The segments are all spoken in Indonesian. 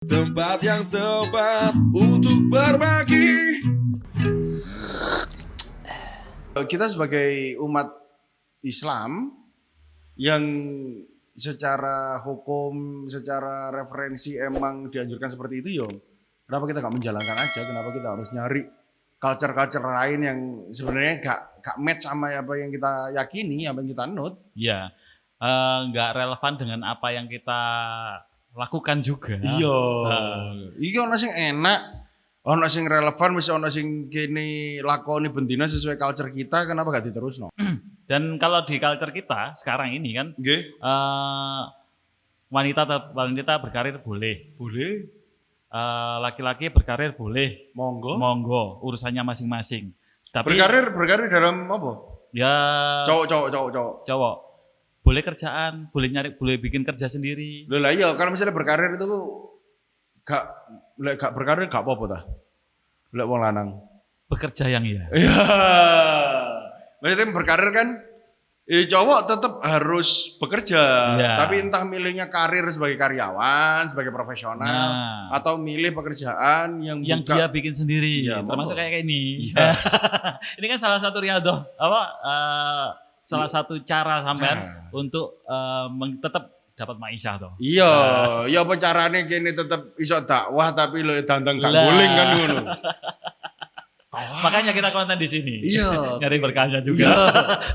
Tempat yang tepat untuk berbagi. Kita sebagai umat Islam yang secara hukum, secara referensi emang dianjurkan seperti itu, yo. Kenapa kita nggak menjalankan aja? Kenapa kita harus nyari culture-culture lain yang sebenarnya gak match sama apa yang kita yakini, apa yang kita anut? Ya, nggak relevan dengan apa yang kita lakukan juga. Iya. Iki ono sing enak, ono sing relevan, wis ono sing kene lakoni bendina sesuai culture kita, kenapa gak diterusno? Dan kalau di culture kita sekarang ini kan, Nggih. wanita berkarir boleh, Boleh. laki-laki berkarir boleh, Monggo. monggo, urusannya masing-masing. Tapi Berkarir dalam apa? ya Cowok. cowok boleh kerjaan, boleh bikin kerja sendiri. Loh lah iya, kalau misalnya berkarir itu gak berkarir gak apa-apa ta. Lek wong lanang. Bekerja yang iya. Iya. Maksudnya berkarir kan cowok tetap harus bekerja, Iya. tapi entah milihnya karir sebagai karyawan, sebagai profesional, Nah. atau milih pekerjaan yang Dia bikin sendiri, Iya, termasuk monggo. kayak ini. Iya. Ini kan salah satu riadoh, salah satu cara sampean Cara. untuk tetap dapat maisha toh. Iya, ya apa carane kene tetep iso dakwah tapi lo dandang gak Lah. guling kan ngono. Makanya kita konten di sini. Iya. Nyari berkahnya juga.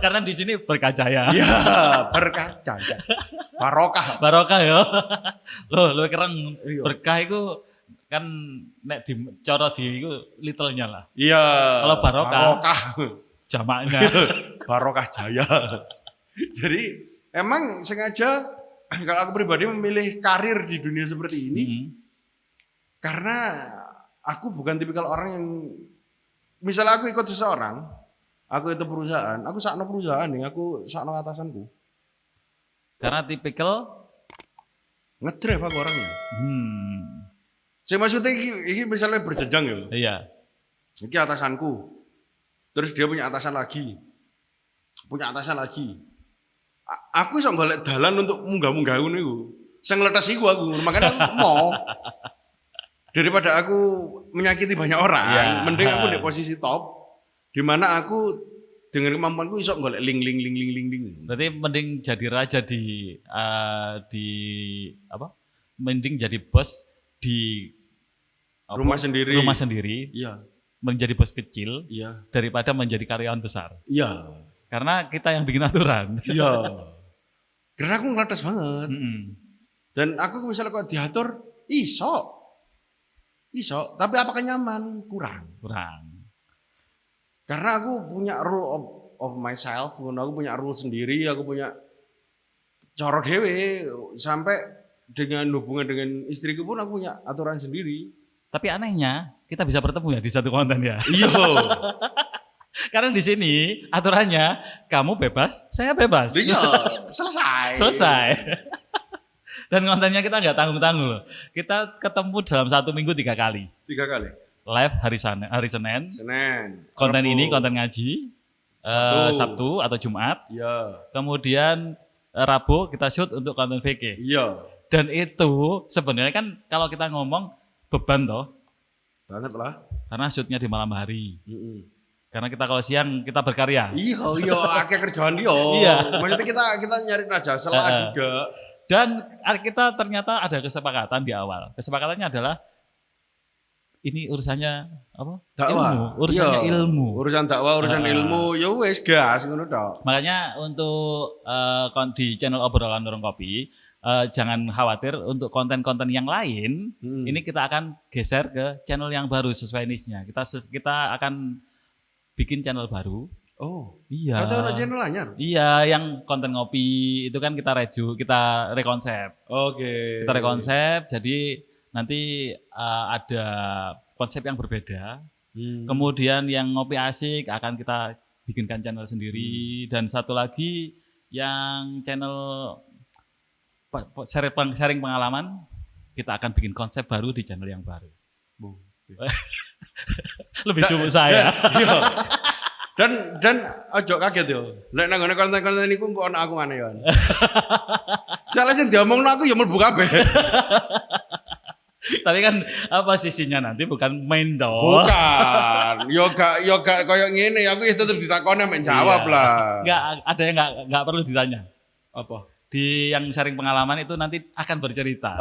Karena di sini berkaca ya. Iya, berkaca. Barokah. Barokah ya. Loh, keren Iya. berkah itu kan nek di cara di itu little-nya lah. Iya. Kalau barokah. Barokah. Jamaknya. Barokah Jaya. Jadi emang sengaja kalau aku pribadi memilih karir di dunia seperti ini Mm. karena aku bukan tipikal orang yang misalnya aku ikut seseorang, aku itu perusahaan, aku sakno perusahaan nih, aku sakno atasanku. Karena tipikal Ngedrive aku orangnya. hmm, Saya maksudnya ini misalnya berjenjang ya. iya. Ini atasanku. Terus dia punya atasan lagi. Punya atasan lagi. Aku iso golek dalan untuk munggah-munggah ngono iku. Sing ngletes iku aku. Makanya aku mau daripada aku menyakiti banyak orang, Iya. mending aku di posisi top di mana aku dengan kemampuanku iso golek link. Berarti mending jadi raja di apa? Mending jadi bos di apa? Rumah sendiri. Rumah sendiri, Iya, menjadi bos kecil iya. daripada menjadi karyawan besar. Iya. Karena kita yang bikin aturan. Iya. Karena aku ngeletes banget. Mm-mm. Dan aku misalnya kok diatur, iso, tapi apakah nyaman? Kurang. Karena aku punya rule of myself, aku punya rule sendiri, aku punya cara dewe, sampai dengan hubungan dengan istriku pun aku punya aturan sendiri. Tapi anehnya kita bisa bertemu ya di satu konten ya. Iya, Karena di sini aturannya kamu bebas, saya bebas. iya, selesai. Selesai. Dan kontennya kita nggak tanggung-tanggung loh. Kita ketemu dalam 1 minggu 3 kali. 3 kali. Live hari Senin. Senin. Konten Rabu. ini konten ngaji. Sabtu atau Jumat. Iya, Kemudian Rabu kita shoot untuk konten VK. iya. Dan itu sebenarnya kan kalau kita ngomong beban toh. Banget lah. Karena shootnya di malam hari. Mm-mm. Karena kita kalau siang kita berkarya. Iya, akeh kerjaan dia. Iya. Maksudnya kita nyari aja salah juga. Dan kita ternyata ada kesepakatan di awal. Kesepakatannya adalah ini urusannya apa? Dakwah. Ilmu. Urusannya Iya. ilmu. Urusan dakwah, urusan ilmu, ya wes gas ngono tok. Makanya untuk di channel obrolan Warung Kopi jangan khawatir untuk konten-konten yang lain. Ini kita akan geser ke channel yang baru sesuai niche-nya. Kita akan bikin channel baru. Oh, Iya. atau ada channel anyar? Iya, yang konten ngopi itu kan kita rekonsep. Oke. Kita rekonsep, jadi nanti ada konsep yang berbeda. Kemudian yang ngopi asik akan kita bikinkan channel sendiri. Dan satu lagi yang channel sharing pengalaman, kita akan bikin konsep baru di channel yang baru. Lebih sibuk saya. Iya. Dan ojo kaget yo. Lek nang ngene konten-konten iku kok ana aku ngene yo. Soale sing diomongno aku ya mlebu kabeh. Tapi kan posisinya nanti bukan main toh. Bukan. Yo gak koyo ngene, aku ya tetep ditakoni mek jawab Iya. lah. Enggak, ada yang enggak perlu ditanya. Apa? Di yang sharing pengalaman itu nanti akan bercerita.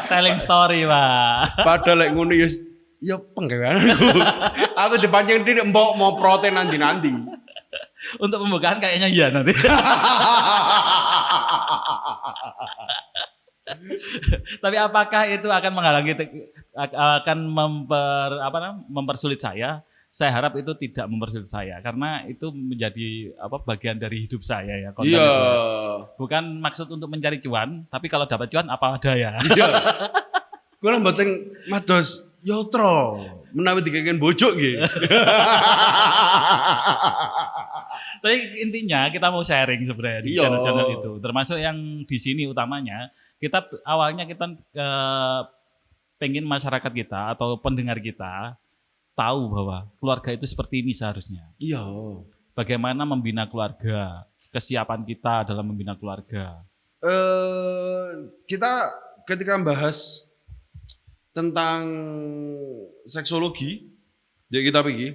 Telling story, Pak. Padahal lek ngono ya penggaweanku. Aku dipancing tidak mau protein nanti. Untuk pembukaan kayaknya iya nanti. Tapi apakah itu akan menghalangi akan mempersulit saya? Saya harap itu tidak mempersulit saya karena itu menjadi bagian dari hidup saya ya konten Iya. itu ya. Bukan maksud untuk mencari cuan, tapi kalau dapat cuan apa adanya. Iya. Kula mboten mados yotro menawi dikeken bojo nggih. Tapi intinya kita mau sharing sebenarnya di Iya. channel-channel itu. Termasuk yang di sini utamanya kita awalnya kita pengen masyarakat kita atau pendengar kita tahu bahwa keluarga itu seperti ini seharusnya. Iya. Bagaimana membina keluarga, kesiapan kita dalam membina keluarga. Kita ketika bahas tentang seksologi, ya kita pikir,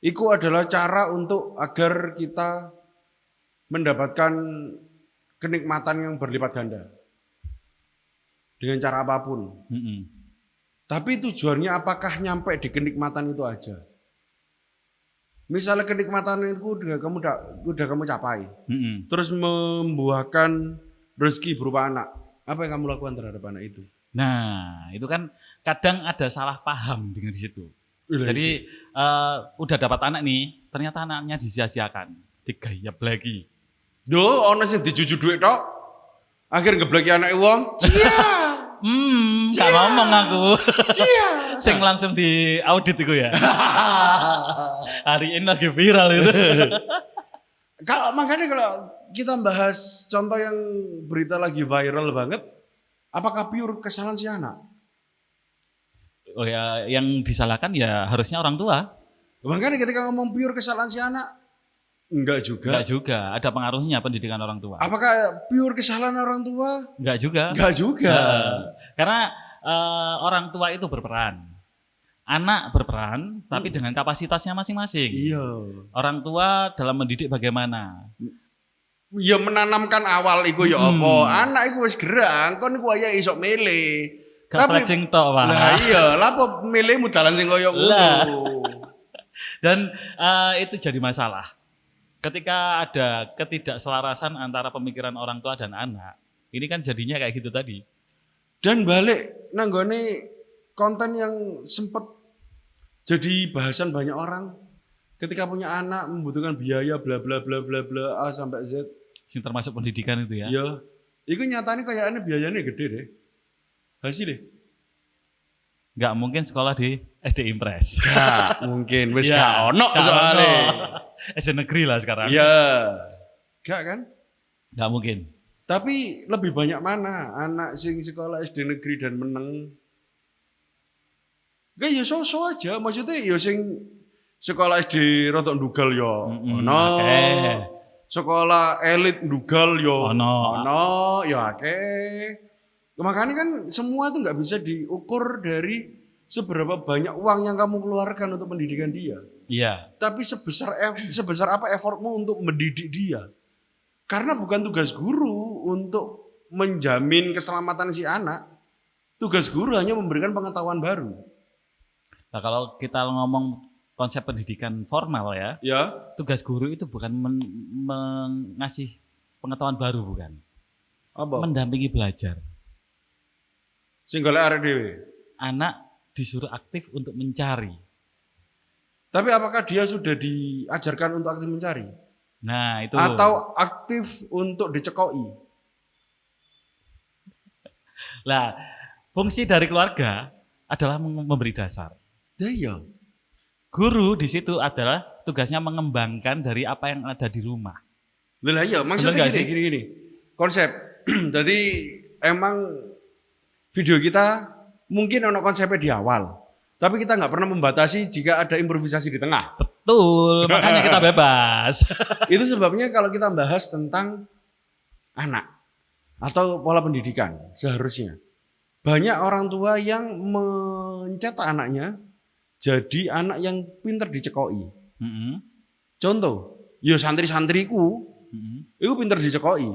itu adalah cara untuk agar kita mendapatkan kenikmatan yang berlipat ganda dengan cara apapun. Tapi tujuannya apakah nyampe di kenikmatan itu aja? Misalnya kenikmatan itu udah kamu capai, terus membuahkan rezeki berupa anak, apa yang kamu lakukan terhadap anak itu? Nah, itu kan kadang ada salah paham dengan di situ. Jadi udah dapat anak nih, ternyata anaknya disia-siakan, digayap lagi. Duh, ono sing dijuju duit tok. Akhir ngebleki anake wong. Cia. Gak ngomong aku. Cia. Sing langsung di audit itu ya. Hari ini lagi viral itu. Makanya kalau kita bahas contoh yang berita lagi viral banget, apakah pure kesalahan si anak? Oh ya, yang disalahkan ya harusnya orang tua. Makanya ketika ngomong pure kesalahan si anak, enggak juga. Enggak juga, ada pengaruhnya pendidikan orang tua. Apakah pure kesalahan orang tua? Enggak juga. Enggak juga. Karena orang tua itu berperan. Anak berperan, tapi dengan kapasitasnya masing-masing. Iya. Orang tua dalam mendidik bagaimana? Ya menanamkan awal iku ya apa? Anak iku wis gerang, kon iku aya iso milih. Gak flexing tok, Pak. Lah iya, lah apa milihmu dalan sing koyo ngono. Dan itu jadi masalah. Ketika ada ketidakselarasan antara pemikiran orang tua dan anak, ini kan jadinya kayak gitu tadi. Dan balik nanggone konten yang sempat jadi bahasan banyak orang ketika punya anak membutuhkan biaya bla bla bla bla bla A sampai Z. Yang termasuk pendidikan itu ya. Iya. Iku nyatanya kayaknya biayanya gede deh. Hasilnya nggak mungkin sekolah di SD Impres. Gak mungkin, wis Ya, gak ono gak soalnya. SD negeri lah sekarang. Iya. Gak kan? Nggak mungkin. Tapi lebih banyak mana anak sing sekolah SD negeri dan meneng? Gak ya so-so aja, maksudnya ya sing sekolah SD rotok ndugal ya ono. Sekolah elit ndugal ya ono ya akeh. Makanya kan semua itu nggak bisa diukur dari seberapa banyak uang yang kamu keluarkan untuk pendidikan dia. Iya. Tapi sebesar apa effortmu untuk mendidik dia. Karena bukan tugas guru untuk menjamin keselamatan si anak. Tugas guru hanya memberikan pengetahuan baru. Nah, kalau kita ngomong konsep pendidikan formal ya, tugas guru itu bukan mengasih pengetahuan baru, bukan. Apa? Mendampingi belajar. Singgole arek dhewe. Anak disuruh aktif untuk mencari. Tapi apakah dia sudah diajarkan untuk aktif mencari? Nah, itu. Atau aktif untuk dicekoi? Lah, fungsi dari keluarga adalah memberi dasar. Iya. Guru di situ adalah tugasnya mengembangkan dari apa yang ada di rumah. Lah iya, maksudnya gini. Konsep. Jadi emang video kita mungkin ono konsepnya di awal, tapi kita nggak pernah membatasi jika ada improvisasi di tengah. Betul, makanya kita bebas. Itu sebabnya kalau kita bahas tentang anak atau pola pendidikan seharusnya. banyak orang tua yang mencetak anaknya jadi anak yang pinter dicekoki. Contoh, yo santri-santriku, itu pinter dicekoki.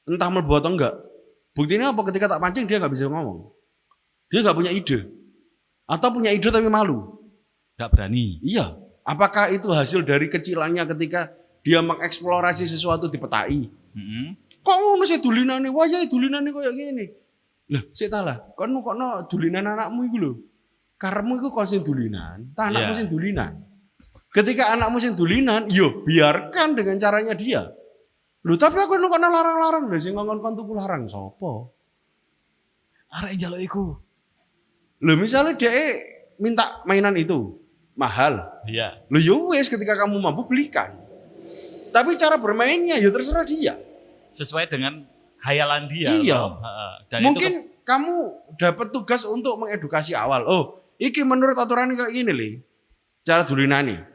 Entah mlebu atau enggak. Buktinya apa? Ketika tak pancing dia nggak bisa ngomong. Dia nggak punya ide. Atau punya ide tapi malu. Nggak berani. Iya. Apakah itu hasil dari kecilannya ketika dia mengeksplorasi sesuatu di petai? Kok ngono sih dulinane? Wah ya dulinane koyo ngene. Lah, sik ta lah. Kono dulinan anakmu iku lho. Karepmu iku kon sing dulinan, ta anakmu sing dulinan. Ketika anakmu sing dulinan, yo biarkan dengan caranya dia. Lho tapi aku kono larang-larang lho sing ngongkon kon tuku larang sapa? Arek njaluk iku. Lho misalnya dia minta mainan itu mahal. Iya. Lho yo wis ketika kamu mampu belikan. Tapi cara bermainnya ya terserah dia. Sesuai dengan hayalan dia. Iya. Dan mungkin kamu dapat tugas untuk mengedukasi awal. Oh, iki menurut aturan kayak gini li. Cara dulinane.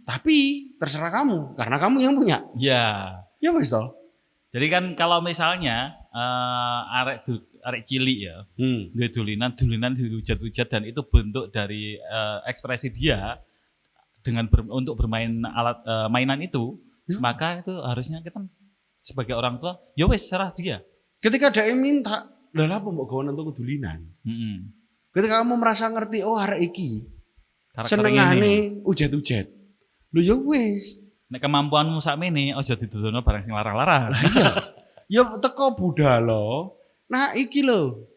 Tapi terserah kamu karena kamu yang punya. Iya. Ya wis toh. Jadi kan kalau misalnya arek cilik ya, dia dulinan dihujat-hujat dan itu bentuk dari ekspresi dia dengan untuk bermain alat mainan itu, maka itu harusnya kita sebagai orang tua, ya wes serah dia. Ketika dia minta, lah apa mbok gawe untuk kedulinan. Ketika kamu merasa ngerti, oh arek iki senengane ujat-ujat. Lho ya wis. Nek kemampuanmu sakmene aja didodono barang sing larang-larang. Iya. Ya teko budalo. Nah iki lho.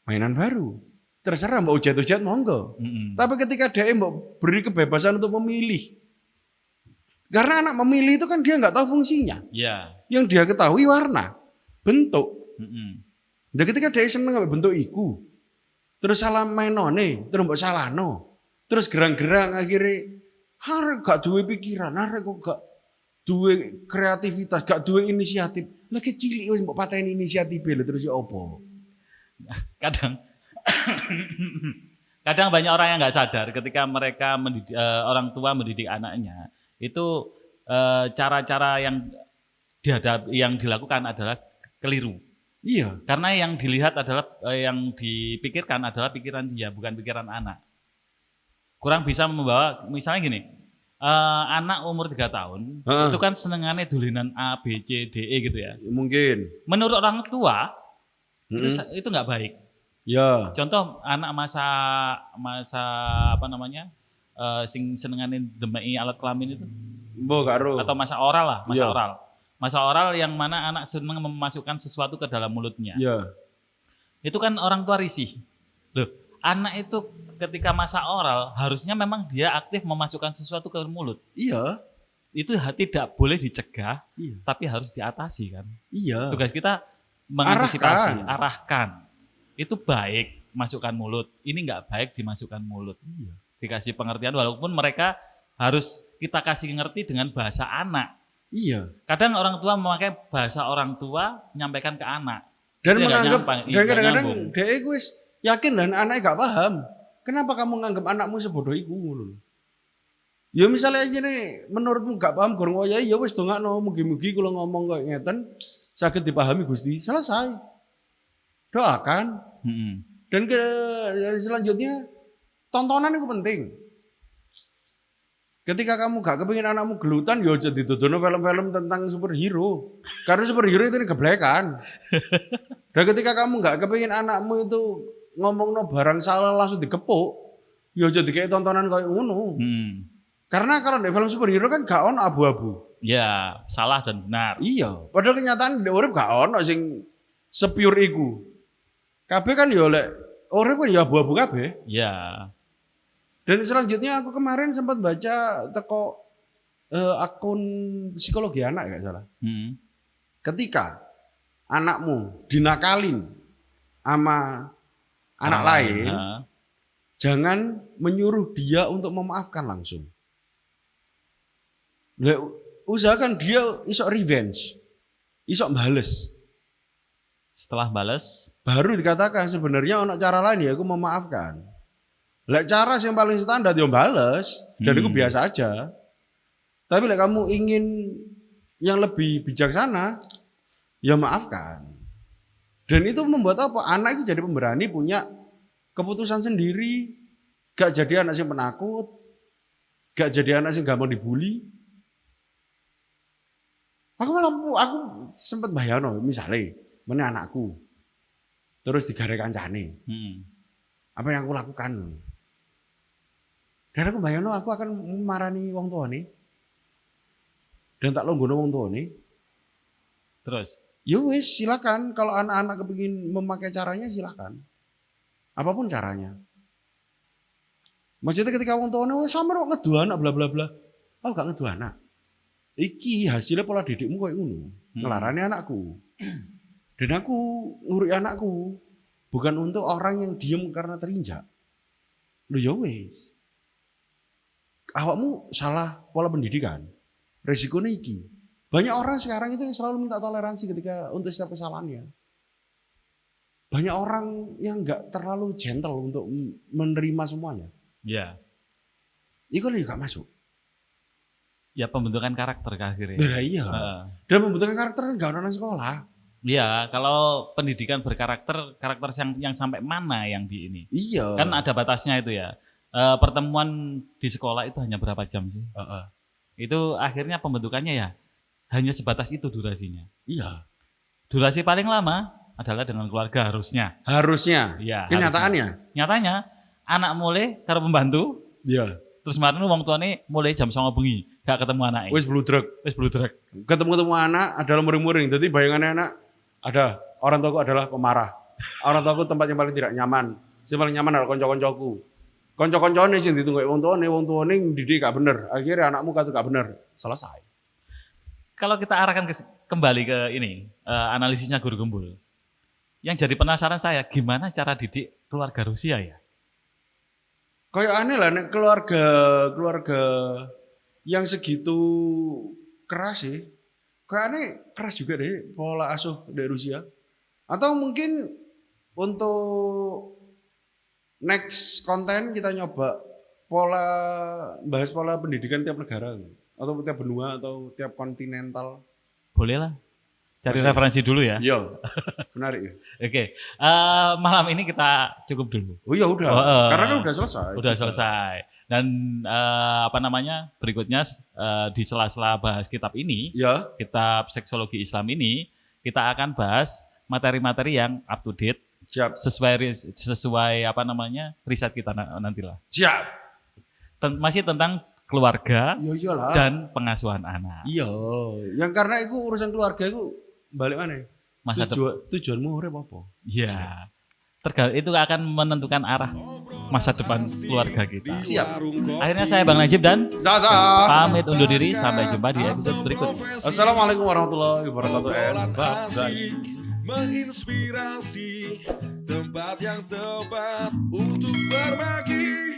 Mainan baru. Terserah mbok ujat-ujat monggo. Tapi ketika dia mbok beri kebebasan untuk memilih. Karena anak memilih itu kan dia nggak tahu fungsinya. Iya. Yang dia ketahui warna, bentuk. Dan ketika dia seneng sama bentuk iku, terus salah mainone, terus mbok salahno, terus gerang-gerang akhirnya, arek gak duwe pikiran, arek kok gak duwe kreativitas, gak duwe inisiatif. Lagi cilik wis mbok pateni inisiatif lho terus ya opo? Kadang banyak orang yang nggak sadar ketika mereka orang tua mendidik anaknya itu cara-cara yang dilakukan adalah keliru. Iya. Karena yang dilihat adalah yang dipikirkan adalah pikiran dia, bukan pikiran anak. Kurang bisa membawa, misalnya gini, anak umur 3 tahun itu kan senengannya dulinan A, B, C, D, E gitu ya. Mungkin. Menurut orang tua itu nggak baik. Ya. Contoh anak masa apa namanya? Sing senengane demeki alat kelamin itu. Mbok karo. Atau masa oral lah, masa Ya. oral. Masa oral yang mana anak seneng memasukkan sesuatu ke dalam mulutnya. Ya. Itu kan orang tua risih. Loh, anak itu ketika masa oral harusnya memang dia aktif memasukkan sesuatu ke mulut. Iya. Itu tidak boleh dicegah, Iya. tapi harus diatasi kan. Iya. Tugas kita mengantisipasi, arahkan. Itu baik masukkan mulut, ini nggak baik dimasukkan mulut. Iya. Dikasih pengertian walaupun mereka harus kita kasih ngerti dengan bahasa anak. Iya. Kadang orang tua memakai bahasa orang tua menyampaikan ke anak. Dan Itu menganggap nggak dan kadang-kadang nyambung. dia wis yakin dan anaknya gak paham. Kenapa kamu nganggap anakmu sebodoh iku ngono? Ya misalnya aja nih menurutmu gak paham gorong wayahe ya wis dongakno mugi-mugi kula ngomong kok ngeten saged dipahami Gusti. Selesai. Doakan. Dan selanjutnya tontonan itu penting. Ketika kamu gak kepingin anakmu gelutan, ya aja didodono film-film tentang superhero. Karena superhero itu geblekan. Dan ketika kamu gak kepingin anakmu itu ngomongno barang salah langsung dikepuk, ya aja dikei tontonan kayak ngono. Karena kalau di film superhero kan gak ono abu-abu. Ya, salah dan benar. Iya, padahal kenyataan di urip gak ono sing sepure iku. Kabeh kan ya oleh urip kan ya abu-abu kabeh. Ya. Dan selanjutnya aku kemarin sempat baca teko akun psikologi anak ya salah. Ketika anakmu dinakalin sama anak lain, jangan menyuruh dia untuk memaafkan langsung. Usahakan dia isok revenge, isok bales. Setelah balas, Baru dikatakan sebenarnya ono cara lain ya aku memaafkan. Lek cara yang paling standar yang bales dan itu biasa aja. Tapi lek kamu ingin yang lebih bijaksana, ya maafkan. Dan itu membuat apa? Anak itu jadi pemberani, punya keputusan sendiri, gak jadi anak yang penakut, gak jadi anak yang gampang dibully. Aku sempat bayangno misalnya, mana anakku, terus digare kancane, apa yang aku lakukan? Dan aku bayangno aku akan marani wong tuane, dan tak longgono wong tuane. Terus? Ya wis silakan, kalau anak-anak kepingin memakai caranya silakan. Apapun caranya. Maksudnya ketika wong tuane wis sampe kok ngedu anak bla bla bla. Aku gak ngedu anak. Iki hasilnya pola didikmu koyo ngono. Ngelarani anakku. Dan aku ngurui anakku bukan untuk orang yang diem karena terinjak. Lho ya wis. Awakmu salah pola pendidikan. Resikonya iki. Banyak orang sekarang itu yang selalu minta toleransi ketika untuk setiap kesalahannya. Banyak orang yang nggak terlalu gentle untuk menerima semuanya. Ya. Itu juga masuk. Ya pembentukan karakter akhirnya. Nah, iya. Dan pembentukan karakter kan nggak orang sekolah. Iya, kalau pendidikan berkarakter, karakter yang sampai mana yang di ini? Iya. Kan ada batasnya itu ya. Pertemuan di sekolah itu hanya berapa jam sih? Itu akhirnya pembentukannya ya hanya sebatas itu durasinya. Iya. Durasi paling lama adalah dengan keluarga harusnya. Harusnya. Iya. Kenyataannya. Harusnya. Nyatanya anak mulai karo pembantu. Iya. Terus kemarin wong tuane mulai jam 09.00 bengi gak ketemu anaknya. Wis bludrek. Ketemu anak adalah muring-muring. Jadi bayangannya anak ada orang tuaku adalah pemarah. Orang tuaku tempat yang paling tidak nyaman. Yang paling nyaman adalah konco-koncoku. Konco-koncone sing ditunggu wong tuane didik gak bener. Akhirnya anakmu kata gak bener. Selesai. Kalau kita arahkan kembali ke ini, analisisnya Guru Gembul. Yang jadi penasaran saya, gimana cara didik keluarga Rusia ya? Kayak aneh lah, nek keluarga yang segitu keras sih. Kayak aneh keras juga deh pola asuh dari Rusia. Atau mungkin untuk next konten kita nyoba bahas pola pendidikan tiap negara. Atau tiap benua atau tiap kontinental. Boleh lah. Cari referensi dulu ya. Iya. Menarik ya. Oke. Malam ini kita cukup dulu. Oh iya udah. Karena kan udah selesai. Udah selesai. Dan berikutnya di sela-sela bahas kitab ini, ya. Kitab Seksologi Islam ini, kita akan bahas materi-materi yang up to date. Siap. Sesuai riset kita nantilah. Siap. Masih tentang keluarga dan pengasuhan anak. Iya, yang karena itu urusan keluarga itu balik mana? Tujuanmu urip apa? Iya. Itu akan menentukan arah masa depan keluarga kita. Siap. Akhirnya saya Bang Najib dan Zaza pamit undur diri, sampai jumpa di episode berikutnya. Assalamualaikum warahmatullahi wabarakatuh. Menginspirasi tempat yang tepat untuk berbagi.